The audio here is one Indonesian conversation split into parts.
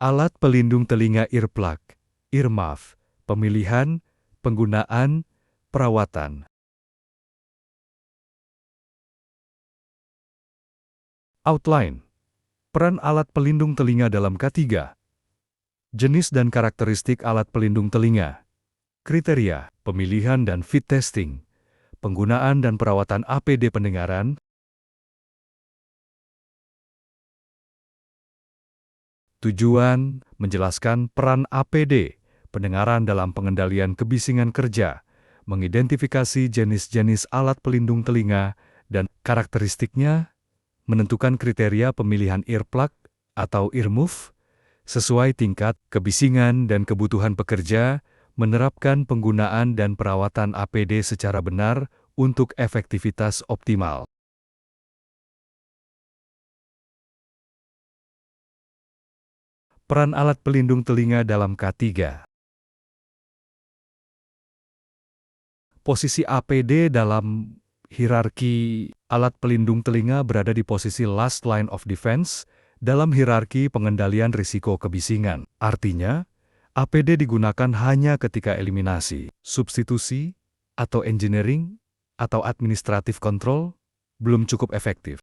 Alat pelindung telinga earplug, earmuff, pemilihan, penggunaan, perawatan. Outline. Peran alat pelindung telinga dalam K3. Jenis dan karakteristik alat pelindung telinga. Kriteria, pemilihan dan fit testing. Penggunaan dan perawatan APD pendengaran. Tujuan, menjelaskan peran APD, pendengaran dalam pengendalian kebisingan kerja, mengidentifikasi jenis-jenis alat pelindung telinga, dan karakteristiknya, menentukan kriteria pemilihan earplug atau earmuff, sesuai tingkat kebisingan dan kebutuhan pekerja, menerapkan penggunaan dan perawatan APD secara benar untuk efektivitas optimal. Peran alat pelindung telinga dalam K3. Posisi APD dalam hierarki alat pelindung telinga berada di posisi last line of defense dalam hierarki pengendalian risiko kebisingan. Artinya, APD digunakan hanya ketika eliminasi, substitusi, atau engineering, atau administratif control belum cukup efektif.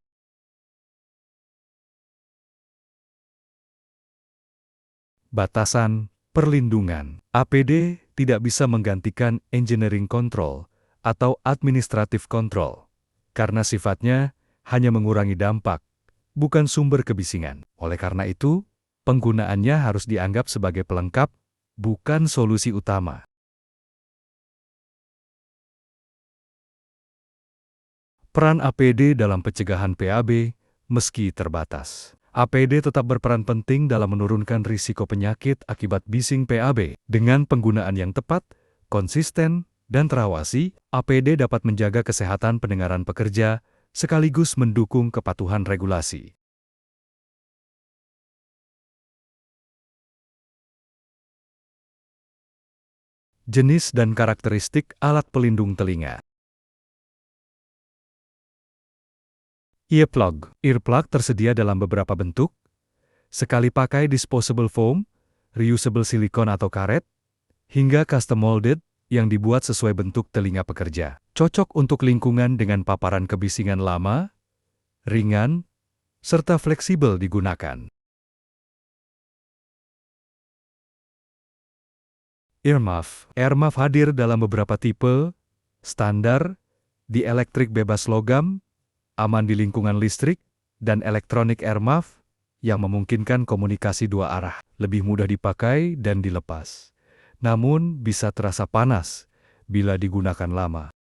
Batasan perlindungan. APD tidak bisa menggantikan engineering control atau administratif control, karena sifatnya hanya mengurangi dampak, bukan sumber kebisingan. Oleh karena itu, penggunaannya harus dianggap sebagai pelengkap, bukan solusi utama. Peran APD dalam pencegahan PAB, meski terbatas. APD tetap berperan penting dalam menurunkan risiko penyakit akibat bising PAB. Dengan penggunaan yang tepat, konsisten, dan terawasi, APD dapat menjaga kesehatan pendengaran pekerja, sekaligus mendukung kepatuhan regulasi. Jenis dan karakteristik alat pelindung telinga. Earplug. Earplug tersedia dalam beberapa bentuk, sekali pakai disposable foam, reusable silikon atau karet, hingga custom molded yang dibuat sesuai bentuk telinga pekerja. Cocok untuk lingkungan dengan paparan kebisingan lama, ringan, serta fleksibel digunakan. Earmuff. Earmuff hadir dalam beberapa tipe, standar, dielektrik bebas logam, aman di lingkungan listrik, dan elektronik earmuff yang memungkinkan komunikasi dua arah, lebih mudah dipakai dan dilepas. Namun bisa terasa panas bila digunakan lama.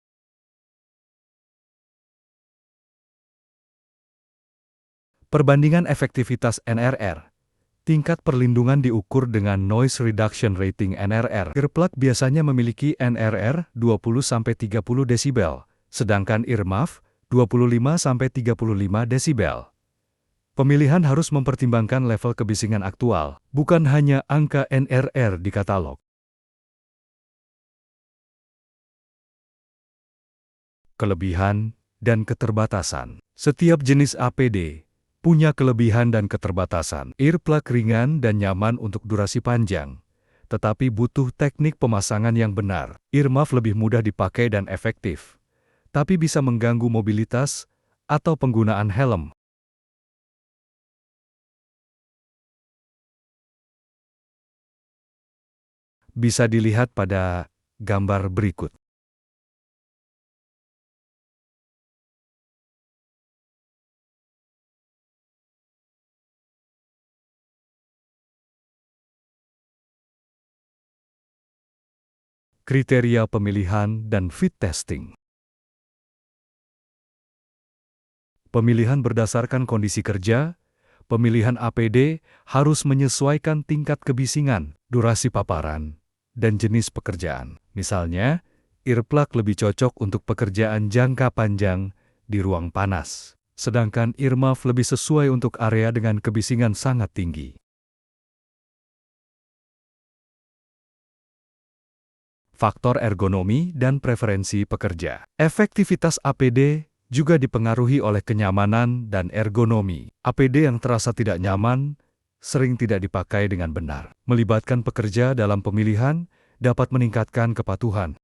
Perbandingan efektivitas NRR. Tingkat perlindungan diukur dengan Noise Reduction Rating NRR. Earplug biasanya memiliki NRR 20–30 desibel, sedangkan earmuff 25–35 desibel. Pemilihan harus mempertimbangkan level kebisingan aktual, bukan hanya angka NRR di katalog. Kelebihan dan keterbatasan. Setiap jenis APD punya kelebihan dan keterbatasan. Earplug ringan dan nyaman untuk durasi panjang, tetapi butuh teknik pemasangan yang benar. Earmuff lebih mudah dipakai dan efektif, tapi bisa mengganggu mobilitas atau penggunaan helm. Bisa dilihat pada gambar berikut. Kriteria pemilihan dan fit testing. Pemilihan berdasarkan kondisi kerja. Pemilihan APD harus menyesuaikan tingkat kebisingan, durasi paparan, dan jenis pekerjaan. Misalnya, earplug lebih cocok untuk pekerjaan jangka panjang di ruang panas, sedangkan earmuff lebih sesuai untuk area dengan kebisingan sangat tinggi. Faktor ergonomi dan preferensi pekerja. Efektivitas APD juga dipengaruhi oleh kenyamanan dan ergonomi. APD yang terasa tidak nyaman sering tidak dipakai dengan benar. Melibatkan pekerja dalam pemilihan dapat meningkatkan kepatuhan.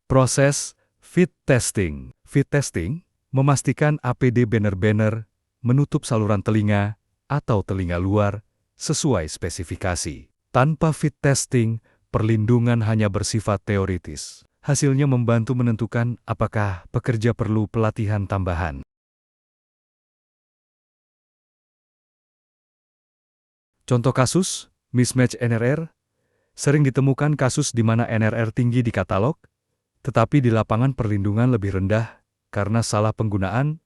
Proses fit testing. Fit testing memastikan APD benar-benar menutup saluran telinga atau telinga luar sesuai spesifikasi. Tanpa fit testing, perlindungan hanya bersifat teoritis. Hasilnya membantu menentukan apakah pekerja perlu pelatihan tambahan. Contoh kasus, mismatch NRR. Sering ditemukan kasus di mana NRR tinggi di katalog, tetapi di lapangan perlindungan lebih rendah karena salah penggunaan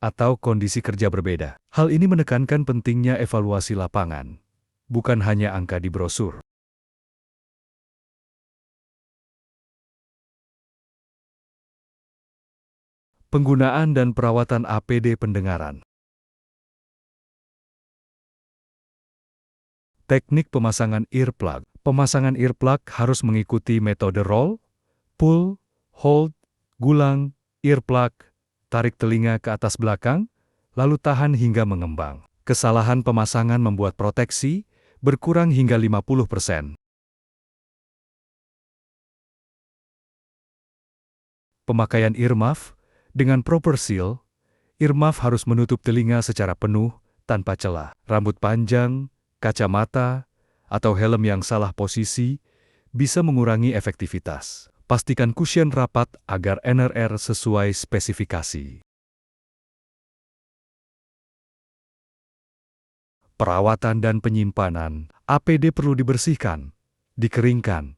atau kondisi kerja berbeda. Hal ini menekankan pentingnya evaluasi lapangan, bukan hanya angka di brosur. Penggunaan dan perawatan APD pendengaran. Teknik pemasangan earplug. Pemasangan earplug harus mengikuti metode roll, pull, hold, gulang, earplug, tarik telinga ke atas belakang, lalu tahan hingga mengembang. Kesalahan pemasangan membuat proteksi berkurang hingga 50%. Pemakaian earmuff. Dengan proper seal, earmuff harus menutup telinga secara penuh tanpa celah. Rambut panjang, kacamata, atau helm yang salah posisi bisa mengurangi efektivitas. Pastikan cushion rapat agar NRR sesuai spesifikasi. Perawatan dan penyimpanan. APD perlu dibersihkan, dikeringkan,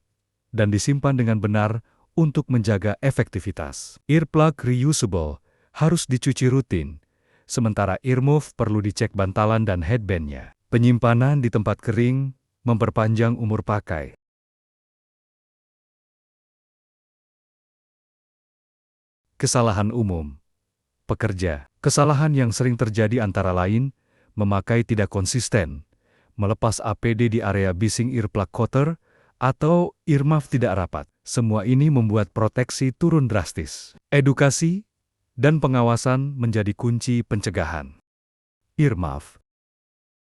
dan disimpan dengan benar untuk menjaga efektivitas. Earplug reusable harus dicuci rutin, sementara earmuff perlu dicek bantalan dan headband-nya. Penyimpanan di tempat kering memperpanjang umur pakai. Kesalahan umum. Pekerja. Kesalahan yang sering terjadi antara lain, memakai tidak konsisten, melepas APD di area bising earplug cotter, atau earmuff tidak rapat. Semua ini membuat proteksi turun drastis. Edukasi dan pengawasan menjadi kunci pencegahan. Earmuff